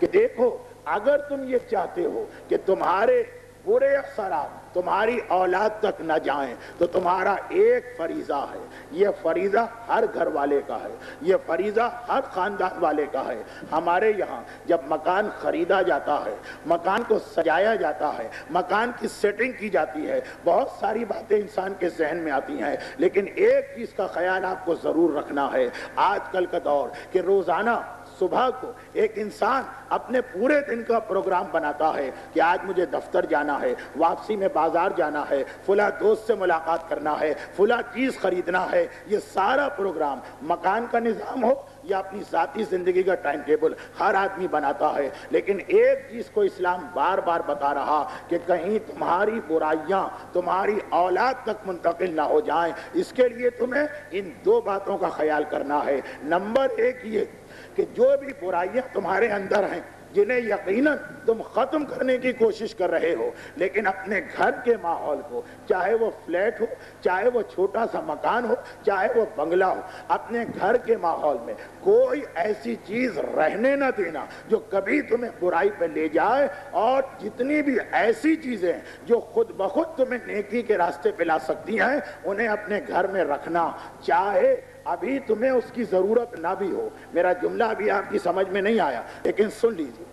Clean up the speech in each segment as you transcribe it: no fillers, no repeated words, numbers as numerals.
کہ دیکھو اگر تم یہ چاہتے ہو کہ تمہارے برے اثرات تمہاری اولاد تک نہ جائیں تو تمہارا ایک فریضہ ہے، یہ فریضہ ہر گھر والے کا ہے، یہ فریضہ ہر خاندان والے کا ہے۔ ہمارے یہاں جب مکان خریدا جاتا ہے، مکان کو سجایا جاتا ہے، مکان کی سیٹنگ کی جاتی ہے، بہت ساری باتیں انسان کے ذہن میں آتی ہیں، لیکن ایک چیز کا خیال آپ کو ضرور رکھنا ہے آج کل کا دور کہ روزانہ صبح کو ایک انسان اپنے پورے دن کا پروگرام بناتا ہے کہ آج مجھے دفتر جانا ہے، واپسی میں بازار جانا ہے، فلاں دوست سے ملاقات کرنا ہے، فلاں چیز خریدنا ہے۔ یہ سارا پروگرام مکان کا نظام ہو یا اپنی ذاتی زندگی کا ٹائم ٹیبل ہر آدمی بناتا ہے، لیکن ایک چیز کو اسلام بار بار بتا رہا کہ کہیں تمہاری برائیاں تمہاری اولاد تک منتقل نہ ہو جائیں، اس کے لیے تمہیں ان دو باتوں کا خیال کرنا ہے۔ نمبر ایک یہ کہ جو بھی برائیاں تمہارے اندر ہیں جنہیں یقیناً تم ختم کرنے کی کوشش کر رہے ہو، لیکن اپنے گھر کے ماحول کو، چاہے وہ فلیٹ ہو، چاہے وہ چھوٹا سا مکان ہو، چاہے وہ بنگلہ ہو، اپنے گھر کے ماحول میں کوئی ایسی چیز رہنے نہ دینا جو کبھی تمہیں برائی پہ لے جائے، اور جتنی بھی ایسی چیزیں جو خود بخود تمہیں نیکی کے راستے پہ لا سکتی ہیں انہیں اپنے گھر میں رکھنا، چاہے ابھی تمہیں اس کی ضرورت نہ بھی ہو۔ میرا جملہ ابھی آپ کی سمجھ میں نہیں آیا لیکن سن لیجیے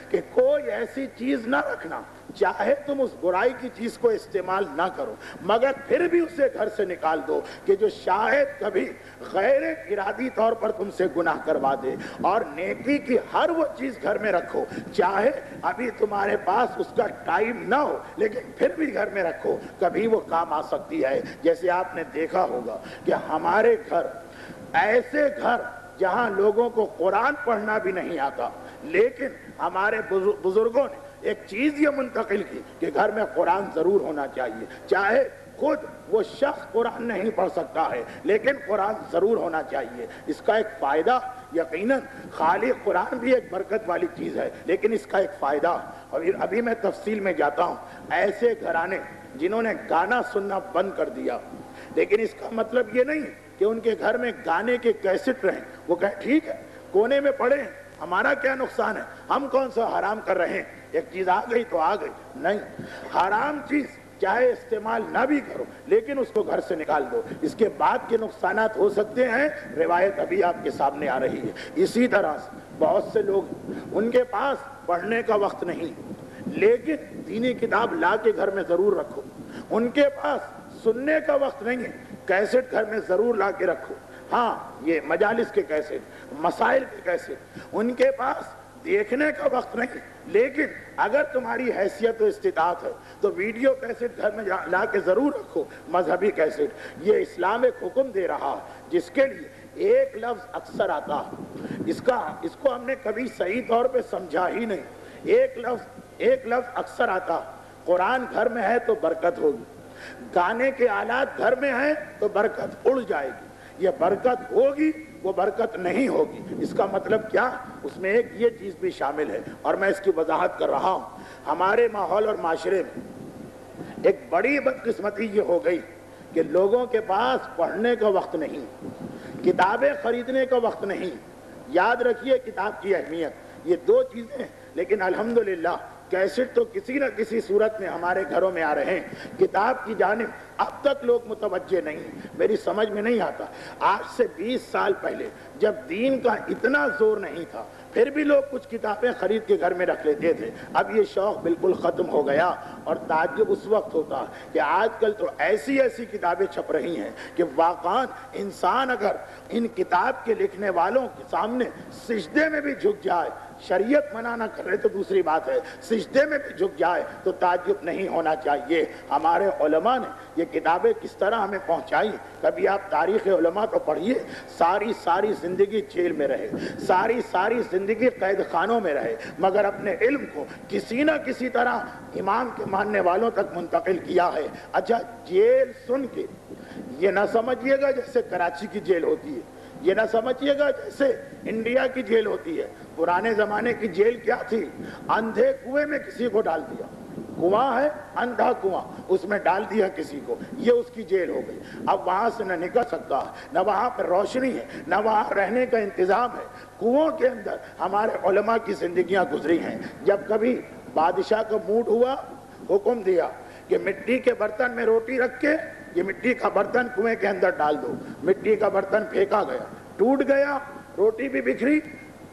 کہ کوئی ایسی چیز نہ رکھنا، چاہے تم اس برائی کی چیز کو استعمال نہ کرو مگر پھر بھی اسے گھر سے نکال دو کہ جو شاید کبھی غیر ارادی طور پر تم سے گناہ کروا دے، اور نیکی کی ہر وہ چیز گھر میں رکھو، چاہے ابھی تمہارے پاس اس کا ٹائم نہ ہو لیکن پھر بھی گھر میں رکھو، کبھی وہ کام آ سکتی ہے۔ جیسے آپ نے دیکھا ہوگا کہ ہمارے گھر، ایسے گھر جہاں لوگوں کو قرآن پڑھنا بھی نہیں آتا، لیکن ہمارے بزرگوں نے ایک چیز یہ منتقل کی کہ گھر میں قرآن ضرور ہونا چاہیے، چاہے خود وہ شخص قرآن نہیں پڑھ سکتا ہے لیکن قرآن ضرور ہونا چاہیے۔ اس کا ایک فائدہ، یقیناً خالی قرآن بھی ایک برکت والی چیز ہے لیکن اس کا ایک فائدہ، اور ابھی میں تفصیل میں جاتا ہوں۔ ایسے گھرانے جنہوں نے گانا سننا بند کر دیا، لیکن اس کا مطلب یہ نہیں کہ ان کے گھر میں گانے کے کیسٹ رہیں، وہ کہیں ٹھیک ہے کونے میں پڑے ہیں، ہمارا کیا نقصان ہے، ہم کون سا حرام کر رہے ہیں، ایک چیز آ گئی تو آ گئی۔ نہیں، حرام چیز چاہے استعمال نہ بھی کرو لیکن اس کو گھر سے نکال دو، اس کے بعد کے نقصانات ہو سکتے ہیں، روایت ابھی آپ کے سامنے آ رہی ہے۔ اسی طرح سے بہت سے لوگ، ان کے پاس پڑھنے کا وقت نہیں لیکن دینی کتاب لا کے گھر میں ضرور رکھو، ان کے پاس سننے کا وقت نہیں ہے، کیسٹ گھر میں ضرور لا کے رکھو، ہاں یہ مجالس کے کیسٹ، مسائل کے کیسٹ، ان کے پاس دیکھنے کا وقت نہیں، لیکن اگر تمہاری حیثیت و استطاعت ہے تو ویڈیو کیسٹ گھر میں لا کے ضرور رکھو، مذہبی کیسٹ۔ یہ اسلام ایک حکم دے رہا ہے جس کے لیے ایک لفظ اکثر آتا ہے، اس کو ہم نے کبھی صحیح طور پہ سمجھا ہی نہیں۔ ایک لفظ اکثر آتا، قرآن گھر میں ہے تو برکت ہوگی، گانے کے آلات گھر میں ہیں تو برکت اڑ جائے گی، یہ برکت ہوگی وہ برکت نہیں ہوگی۔ اس کا مطلب کیا؟ اس میں ایک یہ چیز بھی شامل ہے اور میں اس کی وضاحت کر رہا ہوں۔ ہمارے ماحول اور معاشرے میں ایک بڑی بدقسمتی یہ ہو گئی کہ لوگوں کے پاس پڑھنے کا وقت نہیں، کتابیں خریدنے کا وقت نہیں۔ یاد رکھیے کتاب کی اہمیت، یہ دو چیزیں ہیں، لیکن الحمدللہ کیسٹ تو کسی نہ کسی صورت میں ہمارے گھروں میں آ رہے ہیں۔ کتاب کی جانب اب تک لوگ متوجہ نہیں، میری سمجھ میں نہیں آتا۔ آج سے 20 سال پہلے جب دین کا اتنا زور نہیں تھا پھر بھی لوگ کچھ کتابیں خرید کے گھر میں رکھ لیتے تھے، اب یہ شوق بالکل ختم ہو گیا۔ اور تعجب اس وقت ہوتا کہ آج کل تو ایسی کتابیں چھپ رہی ہیں کہ واقعاً انسان اگر ان کتاب کے لکھنے والوں کے سامنے سجدے میں بھی جھک جائے، شریعت منع نہ کر رہے تو دوسری بات ہے، سجدے میں بھی جھک جائے تو تعجب نہیں ہونا چاہیے۔ ہمارے علماء نے یہ کتابیں کس طرح ہمیں پہنچائی، کبھی آپ تاریخ علماء کو پڑھیے، ساری زندگی جیل میں رہے، ساری زندگی قید خانوں میں رہے، مگر اپنے علم کو کسی نہ کسی طرح امام کے ماننے والوں تک منتقل کیا ہے۔ اچھا، جیل سن کے یہ نہ سمجھیے گا جیسے کراچی کی جیل ہوتی ہے، یہ نہ سمجھیے گا جیسے انڈیا کی جیل ہوتی ہے۔ پرانے زمانے کی جیل کیا تھی؟ اندھے کنویں میں کسی کو ڈال دیا، کنواں ہے اندھا کنواں، اس میں ڈال دیا کسی کو، یہ اس کی جیل ہو گئی، اب وہاں سے نہ نکل سکتا، نہ وہاں پر روشنی ہے، نہ وہاں رہنے کا انتظام ہے۔ کنووں کے اندر ہمارے علماء کی زندگیاں گزری ہیں۔ جب کبھی بادشاہ کا موڈ ہوا، حکم دیا کہ مٹی کے برتن میں روٹی رکھ کے یہ مٹی کا برتن کنویں کے اندر ڈال دو، مٹی کا برتن پھینکا گیا، ٹوٹ گیا، روٹی بھی بکھری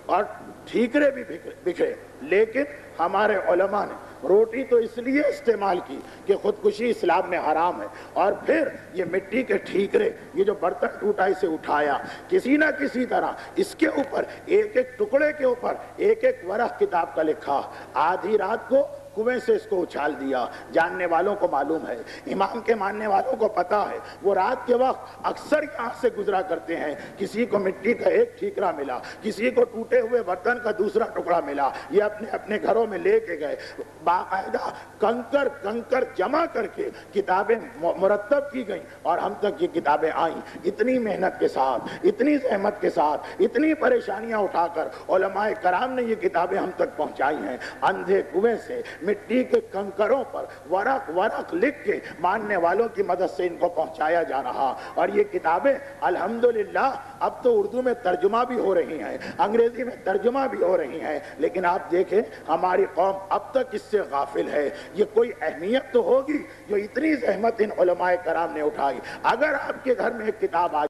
اور ٹھیکرے بھی بکھرے، لیکن ہمارے علماء نے روٹی تو اس لیے استعمال کی کہ خودکشی اسلام میں حرام ہے، اور پھر یہ مٹی کے ٹھیکرے، یہ جو برتن ٹوٹا اسے اٹھایا، کسی نہ کسی طرح اس کے اوپر ایک ایک ٹکڑے کے اوپر ایک ایک ورق کتاب کا لکھا، آدھی رات کو کنویں سے اس کو اچھال دیا۔ جاننے والوں کو معلوم ہے، امام کے ماننے والوں کو پتا ہے، وہ رات کے وقت اکثر یہاں سے گزرا کرتے ہیں، کسی کو مٹی کا ایک ٹھیکرا ملا، کسی کو ٹوٹے ہوئے برتن کا دوسرا ٹکڑا ملا، یہ اپنے اپنے گھروں میں لے کے گئے، باقاعدہ کنکر جمع کر کے کتابیں مرتب کی گئیں اور ہم تک یہ کتابیں آئیں۔ اتنی محنت کے ساتھ، اتنی زحمت کے ساتھ، اتنی پریشانیاں اٹھا کر علماء کرام نے یہ کتابیں ہم تک پہنچائی ہیں۔ اندھے کنویں سے مٹی کے کنکروں پر ورق لکھ کے ماننے والوں کی مدد سے ان کو پہنچایا جا رہا، اور یہ کتابیں الحمدللہ اب تو اردو میں ترجمہ بھی ہو رہی ہیں، انگریزی میں ترجمہ بھی ہو رہی ہیں، لیکن آپ دیکھیں ہماری قوم اب تک اس سے غافل ہے۔ یہ کوئی اہمیت تو ہوگی جو اتنی زحمت ان علماء کرام نے اٹھائی۔ اگر آپ کے گھر میں ایک کتاب آ